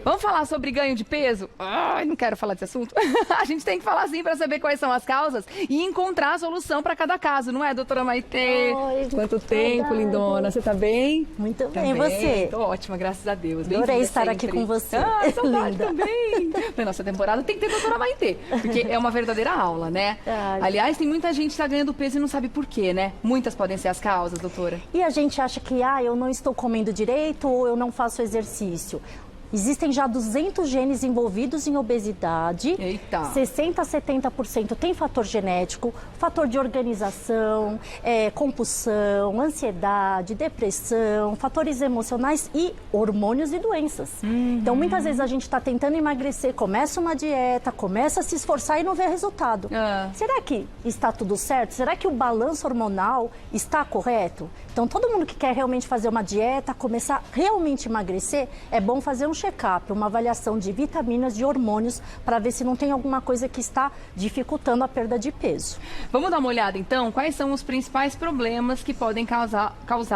Vamos falar sobre ganho de peso? Ai, não quero falar desse assunto. A gente tem que falar sim para saber quais são as causas e encontrar a solução para cada caso, não é, doutora Maitê? Oi, quanto tempo, lindona. Você tá bem? Muito bem, você? Tô ótima, graças a Deus. Adorei estar aqui com você. Ah, saudade também. Na nossa temporada tem que ter doutora Maitê, porque é uma verdadeira aula, né? Aliás, tem muita gente que tá ganhando peso e não sabe por quê, né? Muitas podem ser as causas, doutora. E a gente acha que, eu não estou comendo direito ou eu não faço exercício. Existem já 200 genes envolvidos em obesidade. Eita. 60% a 70% tem fator genético, fator de organização, compulsão, ansiedade, depressão, fatores emocionais e hormônios e doenças. Então, muitas vezes a gente está tentando emagrecer, começa uma dieta, começa a se esforçar e não vê resultado. Será que está tudo certo? Será que o balanço hormonal está correto? Então, todo mundo que quer realmente fazer uma dieta, começar realmente a emagrecer, é bom fazer um check-up, uma avaliação de vitaminas, de hormônios, para ver se não tem alguma coisa que está dificultando a perda de peso. Vamos dar uma olhada, então, quais são os principais problemas que podem causar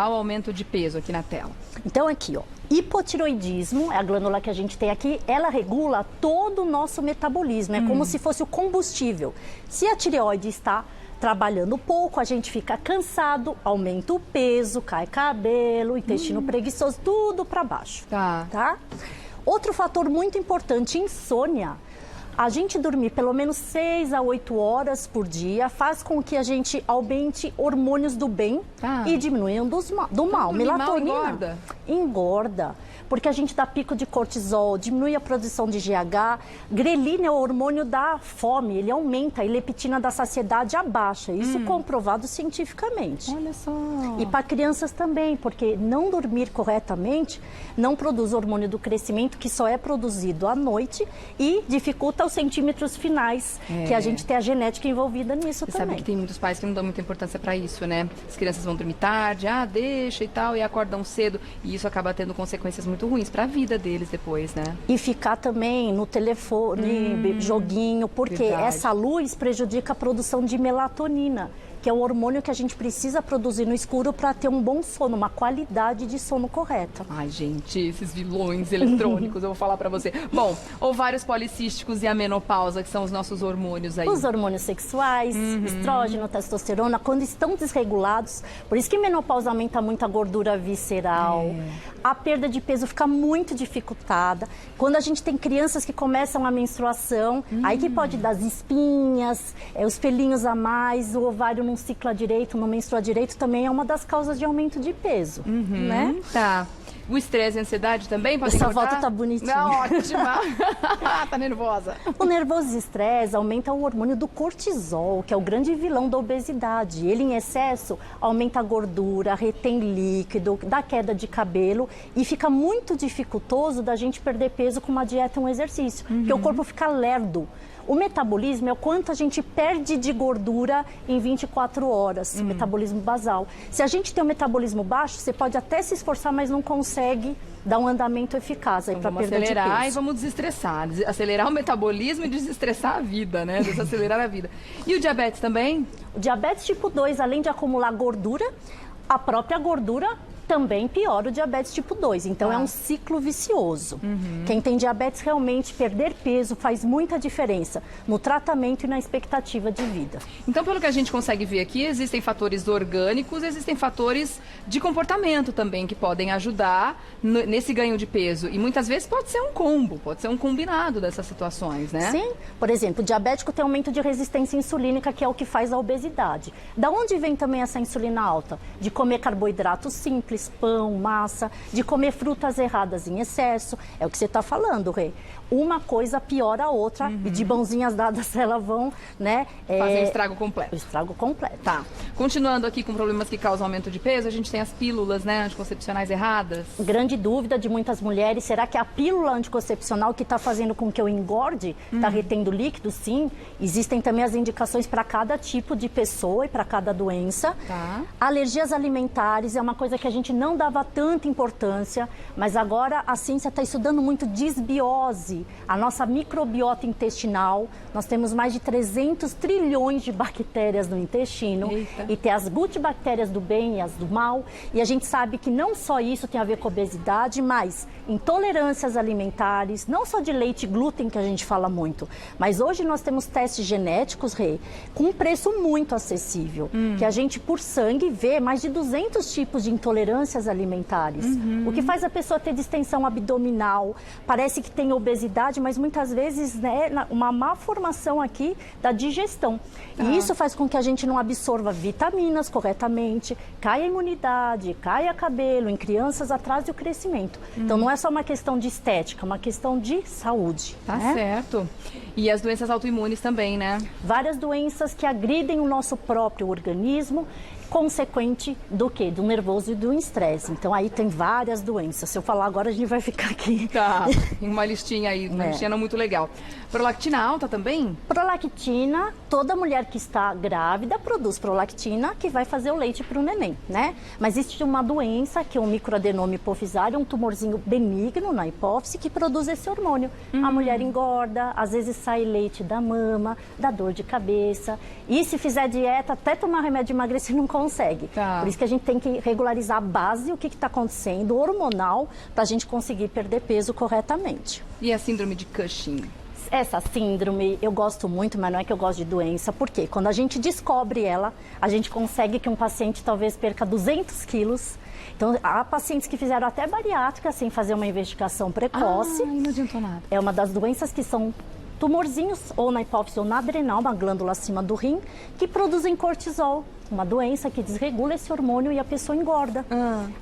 o aumento de peso aqui na tela. Então, aqui, ó, hipotiroidismo, é a glândula que a gente tem aqui, ela regula todo o nosso metabolismo, é como se fosse o combustível. Se a tireoide está trabalhando pouco, a gente fica cansado, aumenta o peso, cai cabelo, intestino preguiçoso, tudo para baixo. Tá? Outro fator muito importante, insônia. A gente dormir pelo menos 6 a 8 horas por dia faz com que a gente aumente hormônios do bem e diminuam do mal. Melatonina engorda, porque a gente dá pico de cortisol, diminui a produção de GH. Grelina é o hormônio da fome, ele aumenta, a leptina da saciedade abaixa. Isso comprovado cientificamente. Olha só. E para crianças também, porque não dormir corretamente não produz o hormônio do crescimento, que só é produzido à noite e dificulta os centímetros finais, que a gente tem a genética envolvida nisso também. Sabe que tem muitos pais que não dão muita importância para isso, né? As crianças vão dormir tarde, deixa e tal, e acordam cedo. E isso acaba tendo consequências muito ruins para a vida deles depois, né? E ficar também no telefone, joguinho, porque essa luz prejudica a produção de melatonina, que é o hormônio que a gente precisa produzir no escuro para ter um bom sono, uma qualidade de sono correta. Ai, gente, esses vilões eletrônicos, eu vou falar para você. Bom, ovários policísticos e a menopausa, que são os nossos hormônios aí. Os hormônios sexuais, estrógeno, testosterona, quando estão desregulados, por isso que menopausa aumenta muito a gordura visceral, a perda de peso fica muito dificultada. Quando a gente tem crianças que começam a menstruação, aí que pode dar as espinhas, os pelinhos a mais, o ovário não cicla direito, não menstrua direito, também é uma das causas de aumento de peso, né? Tá. O estresse e a ansiedade também podem Essa foto tá bonitinha. Ótima. Tá nervosa. O nervoso e estresse aumenta o hormônio do cortisol, que é o grande vilão da obesidade. Ele em excesso aumenta a gordura, retém líquido, dá queda de cabelo e fica muito dificultoso da gente perder peso com uma dieta e um exercício, porque o corpo fica lerdo. O metabolismo é o quanto a gente perde de gordura em 24 horas, o metabolismo basal. Se a gente tem um metabolismo baixo, você pode até se esforçar, mas não consegue dar um andamento eficaz aí para perda de peso. Vamos acelerar e vamos desestressar. Acelerar o metabolismo e desestressar a vida, né? Desacelerar a vida. E o diabetes também? O diabetes tipo 2, além de acumular gordura, a própria gordura também piora o diabetes tipo 2. Então, é um ciclo vicioso. Quem tem diabetes, realmente, perder peso faz muita diferença no tratamento e na expectativa de vida. Então, pelo que a gente consegue ver aqui, existem fatores orgânicos, existem fatores de comportamento também que podem ajudar nesse ganho de peso. E muitas vezes pode ser um combo, pode ser um combinado dessas situações, né? Sim. Por exemplo, o diabético tem aumento de resistência insulínica, que é o que faz a obesidade. Da onde vem também essa insulina alta? De comer carboidratos simples, pão, massa, de comer frutas erradas em excesso. É o que você está falando, Rê. Uma coisa piora a outra e de mãozinhas dadas elas vão, né? Fazer o estrago completo. O estrago completo. Tá. Continuando aqui com problemas que causam aumento de peso, a gente tem as pílulas, né, anticoncepcionais erradas. Grande dúvida de muitas mulheres, será que a pílula anticoncepcional que está fazendo com que eu engorde, está retendo líquido? Sim. Existem também as indicações para cada tipo de pessoa e para cada doença. Tá. Alergias alimentares é uma coisa que a gente gente não dava tanta importância, mas agora a ciência está estudando muito disbiose, a nossa microbiota intestinal. Nós temos mais de 300 trilhões de bactérias no intestino. Eita. E tem as gut bactérias do bem e as do mal. E a gente sabe que não só isso tem a ver com obesidade, mas intolerâncias alimentares, não só de leite e glúten que a gente fala muito, mas hoje nós temos testes genéticos, Rê, com um preço muito acessível, que a gente por sangue vê mais de 200 tipos de intolerâncias alimentares, o que faz a pessoa ter distensão abdominal, parece que tem obesidade, mas muitas vezes, né, uma má formação aqui da digestão. E isso faz com que a gente não absorva vitaminas corretamente, caia a imunidade, caia cabelo, em crianças atrasa o crescimento. Então não é só uma questão de estética, é uma questão de saúde. Tá né? certo. E as doenças autoimunes também, né? Várias doenças que agridem o nosso próprio organismo, consequente do quê? Do nervoso e do estresse. Então aí tem várias doenças. Se eu falar agora, a gente vai ficar aqui. Tá, em uma listinha aí, uma listinha não muito legal. Prolactina alta também? Prolactina, toda mulher que está grávida produz prolactina, que vai fazer o leite para o neném, né? Mas existe uma doença, que é um microadenoma hipofisário, um tumorzinho benigno na hipófise, que produz esse hormônio. A mulher engorda, às vezes sai leite da mama, dá dor de cabeça. E se fizer dieta, até tomar remédio de emagrecer, não consegue. Tá. Por isso que a gente tem que regularizar a base, o que está acontecendo, hormonal, para a gente conseguir perder peso corretamente. E a síndrome de Cushing? Essa síndrome eu gosto muito, mas não é que eu gosto de doença, porque quando a gente descobre ela, a gente consegue que um paciente talvez perca 200 quilos. Então, há pacientes que fizeram até bariátrica sem fazer uma investigação precoce. Ah, não adiantou nada. É uma das doenças que são tumorzinhos, ou na hipófise ou na adrenal, uma glândula acima do rim, que produzem cortisol, uma doença que desregula esse hormônio e a pessoa engorda.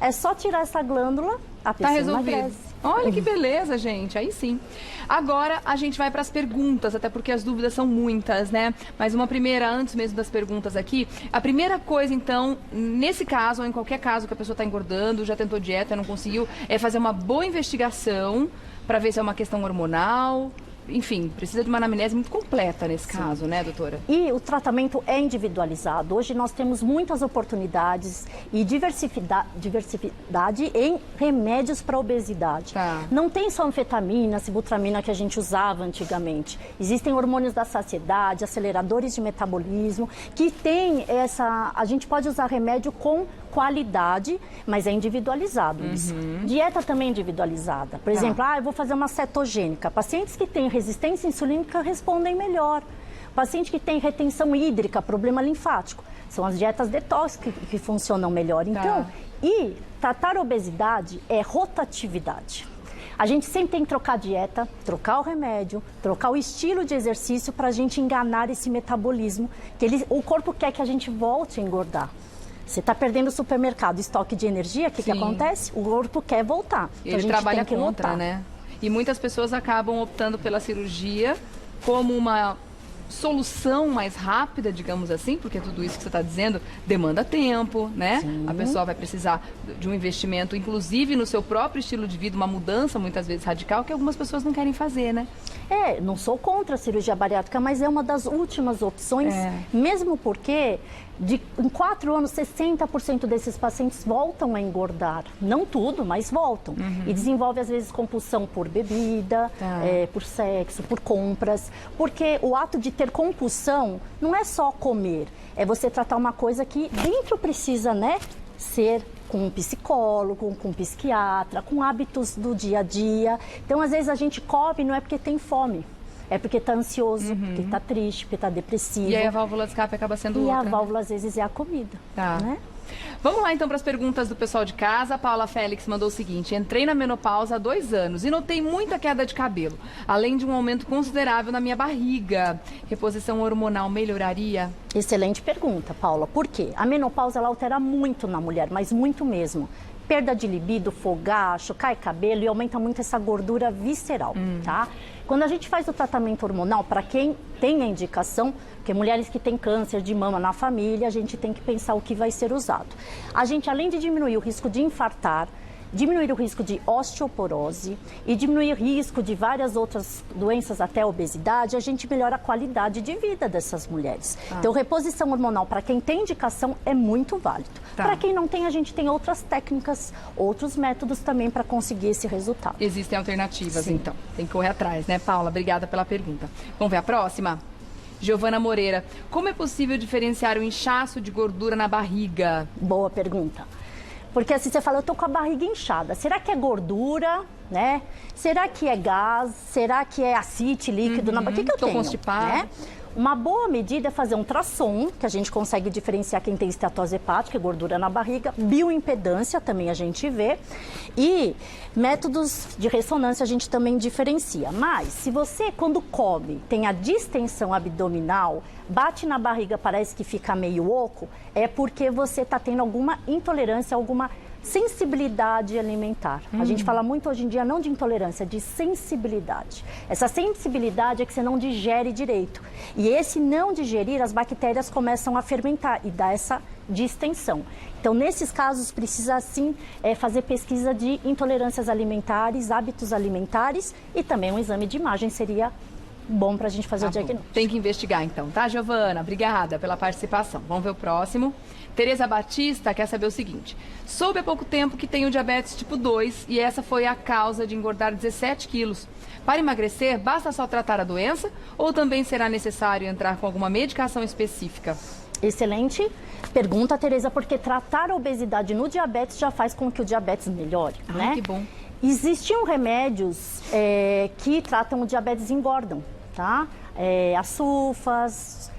É só tirar essa glândula, a Tá pessoa resolvido. emagrece. Olha que beleza, gente. Aí sim. Agora a gente vai para as perguntas, até porque as dúvidas são muitas, né? Mas uma primeira, antes mesmo das perguntas aqui. A primeira coisa, então, nesse caso, ou em qualquer caso que a pessoa está engordando, já tentou dieta, não conseguiu, é fazer uma boa investigação para ver se é uma questão hormonal. Enfim, precisa de uma anamnese muito completa nesse caso, né, doutora? E o tratamento é individualizado. Hoje nós temos muitas oportunidades e diversidade em remédios para obesidade. Tá. Não tem só anfetamina, sibutramina que a gente usava antigamente. Existem hormônios da saciedade, aceleradores de metabolismo, que tem essa... A gente pode usar remédio com qualidade, mas é individualizado isso. Dieta também é individualizada. Por exemplo, eu vou fazer uma cetogênica. Pacientes que têm resistência insulínica respondem melhor. Paciente que tem retenção hídrica, problema linfático, são as dietas detox que funcionam melhor. Então, e tratar a obesidade é rotatividade. A gente sempre tem que trocar a dieta, trocar o remédio, trocar o estilo de exercício para a gente enganar esse metabolismo, que o corpo quer que a gente volte a engordar. Você está perdendo o supermercado, estoque de energia, o que acontece? O corpo quer voltar. Então, Ele trabalha contra, lutar. né? E muitas pessoas acabam optando pela cirurgia como uma solução mais rápida, digamos assim, porque tudo isso que você está dizendo demanda tempo, né? Sim. A pessoa vai precisar de um investimento, inclusive no seu próprio estilo de vida, uma mudança muitas vezes radical, que algumas pessoas não querem fazer, né? Não sou contra a cirurgia bariátrica, mas é uma das últimas opções, mesmo porque em 4 anos, 60% desses pacientes voltam a engordar. Não tudo, mas voltam. E desenvolve, às vezes, compulsão por bebida, por sexo, por compras. Porque o ato de ter compulsão não é só comer, é você tratar uma coisa que dentro precisa, né, ser com um psicólogo, com um psiquiatra, com hábitos do dia a dia. Então, às vezes, a gente come não é porque tem fome. É porque está ansioso, porque está triste, porque está depressivo. E aí a válvula de escape acaba sendo outra. E a válvula, às vezes, é a comida. Tá. Né? Vamos lá, então, para as perguntas do pessoal de casa. A Paula Félix mandou o seguinte: entrei na menopausa há 2 anos e notei muita queda de cabelo, além de um aumento considerável na minha barriga. Reposição hormonal melhoraria? Excelente pergunta, Paula. Por quê? A menopausa, ela altera muito na mulher, mas muito mesmo. Perda de libido, fogacho, cai cabelo e aumenta muito essa gordura visceral, tá? Quando a gente faz o tratamento hormonal, para quem tem a indicação, porque mulheres que têm câncer de mama na família, a gente tem que pensar o que vai ser usado. A gente, além de diminuir o risco de infartar, diminuir o risco de osteoporose e diminuir o risco de várias outras doenças, até obesidade, a gente melhora a qualidade de vida dessas mulheres. Então, reposição hormonal, para quem tem indicação, é muito válido. Para quem não tem, a gente tem outras técnicas, outros métodos também para conseguir esse resultado. Existem alternativas, então. Tem que correr atrás, né, Paula? Obrigada pela pergunta. Vamos ver a próxima? Giovana Moreira, como é possível diferenciar o inchaço de gordura na barriga? Boa pergunta. Porque assim, você fala, eu tô com a barriga inchada. Será que é gordura, né? Será que é gás? Será que é ascite líquido na barriga? O que eu tenho? Tô constipada. Né? Uma boa medida é fazer um ultrassom, que a gente consegue diferenciar quem tem esteatose hepática, gordura na barriga, bioimpedância também a gente vê, e métodos de ressonância a gente também diferencia. Mas se você, quando come, tem a distensão abdominal, bate na barriga, parece que fica meio oco, é porque você está tendo alguma intolerância, alguma sensibilidade alimentar. A gente fala muito hoje em dia não de intolerância, de sensibilidade. Essa sensibilidade é que você não digere direito. E esse não digerir, as bactérias começam a fermentar e dá essa distensão. Então, nesses casos, precisa sim fazer pesquisa de intolerâncias alimentares, hábitos alimentares e também um exame de imagem seria bom para a gente fazer o diagnóstico. Tem que investigar então, tá, Giovana? Obrigada pela participação. Vamos ver o próximo. Tereza Batista quer saber o seguinte: soube há pouco tempo que tenho diabetes tipo 2 e essa foi a causa de engordar 17 quilos. Para emagrecer, basta só tratar a doença ou também será necessário entrar com alguma medicação específica? Excelente pergunta, Tereza, porque tratar a obesidade no diabetes já faz com que o diabetes melhore, né? Que bom. Existiam remédios que tratam o diabetes e engordam, tá? As sulfas,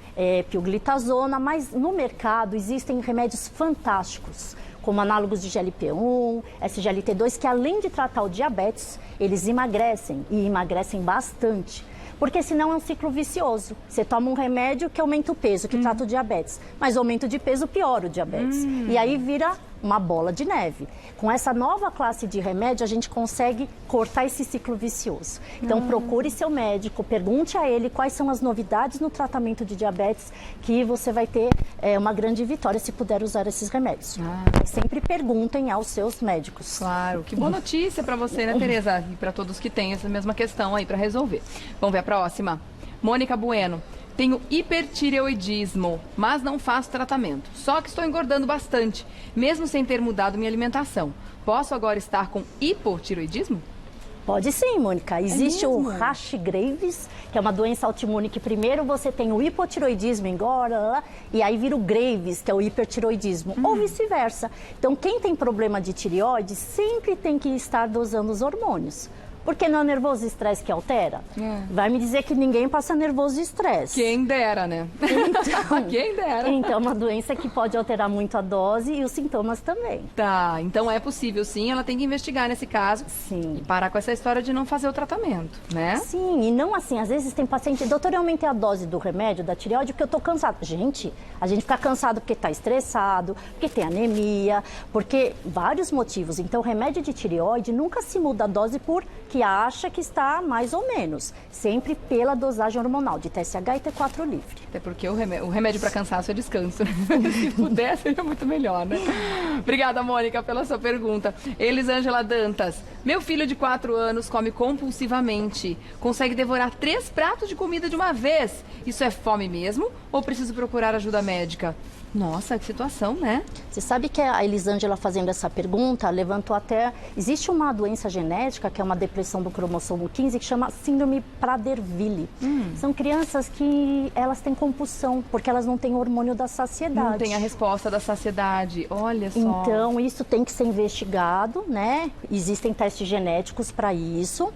pioglitazona, mas no mercado existem remédios fantásticos, como análogos de GLP-1, SGLT2, que além de tratar o diabetes, eles emagrecem e emagrecem bastante. Porque senão é um ciclo vicioso. Você toma um remédio que aumenta o peso, que trata o diabetes. Mas o aumento de peso piora o diabetes. E aí vira uma bola de neve. Com essa nova classe de remédio, a gente consegue cortar esse ciclo vicioso. Então, procure seu médico, pergunte a ele quais são as novidades no tratamento de diabetes, que você vai ter uma grande vitória se puder usar esses remédios. Mas sempre perguntem aos seus médicos. Claro, que boa notícia para você, né, Tereza? E para todos que têm essa mesma questão aí para resolver. Vamos ver a próxima? Mônica Bueno. Tenho hipertireoidismo, mas não faço tratamento. Só que estou engordando bastante, mesmo sem ter mudado minha alimentação. Posso agora estar com hipotireoidismo? Pode sim, Mônica. Existe o Graves, que é uma doença autoimune que primeiro você tem o hipotireoidismo, engorda, e aí vira o Graves, que é o hipertireoidismo, ou vice-versa. Então, quem tem problema de tireoide sempre tem que estar dosando os hormônios. Porque não é nervoso e estresse que altera? Vai me dizer que ninguém passa nervoso e estresse. Quem dera, né? Então, quem dera. Então, é uma doença que pode alterar muito a dose e os sintomas também. Tá, então é possível sim, ela tem que investigar nesse caso. Sim. E parar com essa história de não fazer o tratamento, né? Sim, e não assim, às vezes tem paciente, doutor, eu aumentei a dose do remédio, da tireoide, porque eu tô cansado. Gente, a gente fica cansado porque tá estressado, porque tem anemia, porque vários motivos. Então, o remédio de tireoide nunca se muda a dose por que acha que está mais ou menos, sempre pela dosagem hormonal de TSH e T4 livre. Até porque o remédio para cansaço é descanso. Se puder, seria muito melhor, né? Obrigada, Mônica, pela sua pergunta. Elisângela Dantas. Meu filho de 4 anos come compulsivamente. Consegue devorar 3 pratos de comida de uma vez. Isso é fome mesmo ou preciso procurar ajuda médica? Nossa, que situação, né? Você sabe que a Elisângela, fazendo essa pergunta, levantou até... Existe uma doença genética, que é uma depressão do cromossomo 15, que chama síndrome Prader-Willi. São crianças que elas têm compulsão, porque elas não têm o hormônio da saciedade. Não tem a resposta da saciedade, olha só. Então, isso tem que ser investigado, né? Existem testes genéticos para isso.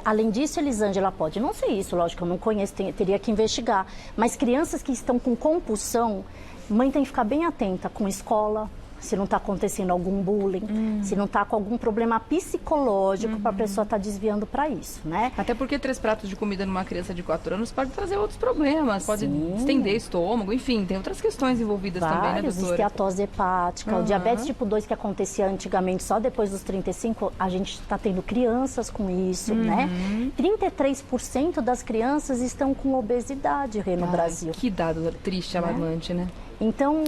Além disso, Elisângela, pode não ser isso, lógico, eu não conheço, teria que investigar. Mas crianças que estão com compulsão, mãe tem que ficar bem atenta com escola, se não está acontecendo algum bullying, se não está com algum problema psicológico para a pessoa estar desviando para isso, né? Até porque 3 pratos de comida numa criança de 4 anos pode trazer outros problemas, pode estender estômago, enfim, tem outras questões envolvidas também, né, doutora? Esteatose hepática, o diabetes tipo 2 que acontecia antigamente só depois dos 35, a gente está tendo crianças com isso, né? 33% das crianças estão com obesidade no Brasil. Que dado triste, alarmante, né? Então,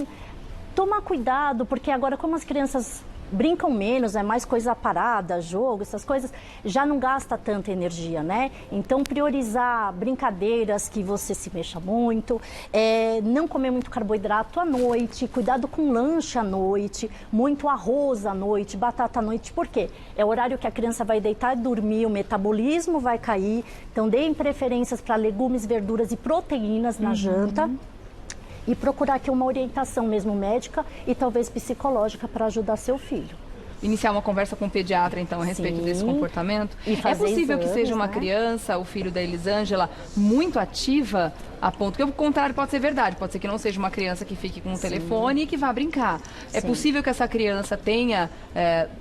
tomar cuidado, porque agora como as crianças brincam menos, é mais coisa parada, jogo, essas coisas, já não gasta tanta energia, né? Então, priorizar brincadeiras que você se mexa muito, não comer muito carboidrato à noite, cuidado com lanche à noite, muito arroz à noite, batata à noite, por quê? É o horário que a criança vai deitar e dormir, o metabolismo vai cair, então deem preferências para legumes, verduras e proteínas na janta. E procurar aqui uma orientação mesmo médica e talvez psicológica para ajudar seu filho. Iniciar uma conversa com o pediatra, então, a respeito desse comportamento. É possível que seja uma criança, o filho da Elisângela, muito ativa, a ponto que o contrário pode ser verdade. Pode ser que não seja uma criança que fique com o telefone e que vá brincar. É possível que essa criança tenha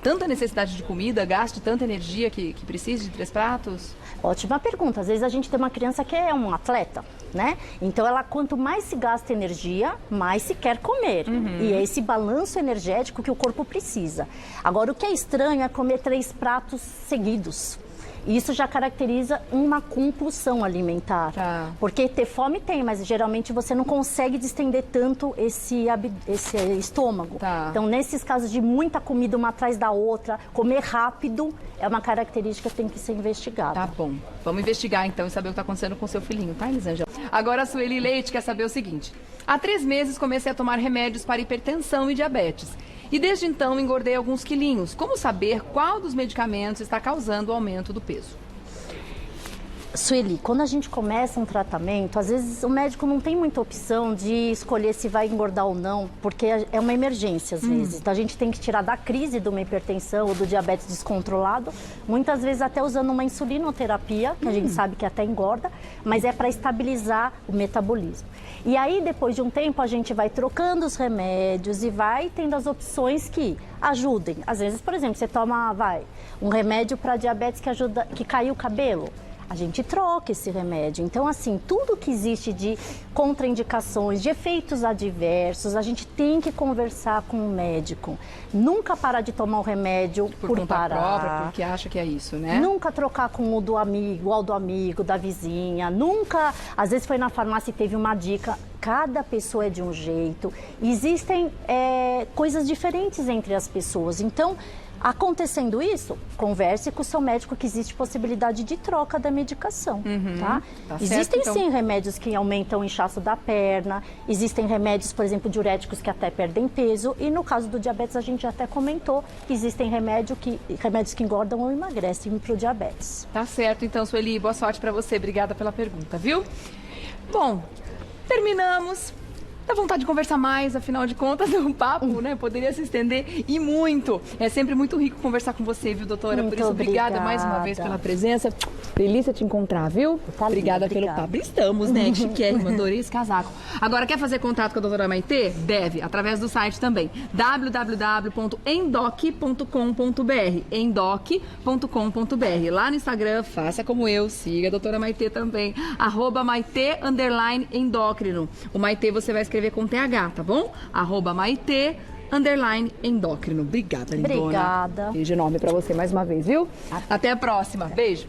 tanta necessidade de comida, gaste tanta energia que precise de 3 pratos? Ótima pergunta. Às vezes a gente tem uma criança que é um atleta, né? Então, quanto mais se gasta energia, mais se quer comer. E é esse balanço energético que o corpo precisa. Agora, o que é estranho é comer 3 pratos seguidos. Isso já caracteriza uma compulsão alimentar. Porque ter fome tem, mas geralmente você não consegue distender tanto esse estômago. Então, nesses casos de muita comida uma atrás da outra, comer rápido é uma característica que tem que ser investigada. Tá bom. Vamos investigar então e saber o que está acontecendo com o seu filhinho, tá, Elisângela? Agora a Sueli Leite quer saber o seguinte. Há 3 meses comecei a tomar remédios para hipertensão e diabetes. E desde então engordei alguns quilinhos. Como saber qual dos medicamentos está causando o aumento do peso? Sueli, quando a gente começa um tratamento, às vezes o médico não tem muita opção de escolher se vai engordar ou não, porque é uma emergência às vezes. Então a gente tem que tirar da crise de uma hipertensão ou do diabetes descontrolado, muitas vezes até usando uma insulinoterapia, que a gente sabe que até engorda, mas é para estabilizar o metabolismo. E aí, depois de um tempo, a gente vai trocando os remédios e vai tendo as opções que ajudem. Às vezes, por exemplo, você toma, um remédio para diabetes que ajuda, que caiu o cabelo. A gente troca esse remédio. Então, assim, tudo que existe de contraindicações, de efeitos adversos, a gente tem que conversar com o médico. Nunca parar de tomar o remédio por conta própria, porque acha que é isso, né? Nunca trocar com o do amigo, da vizinha. Nunca, às vezes foi na farmácia e teve uma dica. Cada pessoa é de um jeito. Existem coisas diferentes entre as pessoas. Então, acontecendo isso, converse com o seu médico que existe possibilidade de troca da medicação, tá? Existem sim remédios que aumentam o inchaço da perna, existem remédios, por exemplo, diuréticos que até perdem peso e no caso do diabetes a gente até comentou que existem remédios que engordam ou emagrecem para o diabetes. Tá certo, então, Sueli, boa sorte para você. Obrigada pela pergunta, viu? Bom, terminamos. Dá vontade de conversar mais, afinal de contas, é um papo, né? Poderia se estender e muito. É sempre muito rico conversar com você, viu, doutora? Muito Por isso, obrigada mais uma vez pela presença. Delícia te encontrar, viu? Obrigada pelo papo. Estamos, né? Chiquérrimo, adorei esse casaco. Agora, quer fazer contato com a doutora Maitê? Deve, através do site também. www.endoc.com.br endoc.com.br. Lá no Instagram, faça como eu, siga a doutora Maitê também. @Maitê_endócrino. O Maitê você vai escrever com TH, tá bom? @Maitê_endócrino. Obrigada, lindona. Obrigada. Beijo enorme pra você mais uma vez, viu? Até a próxima. Beijo.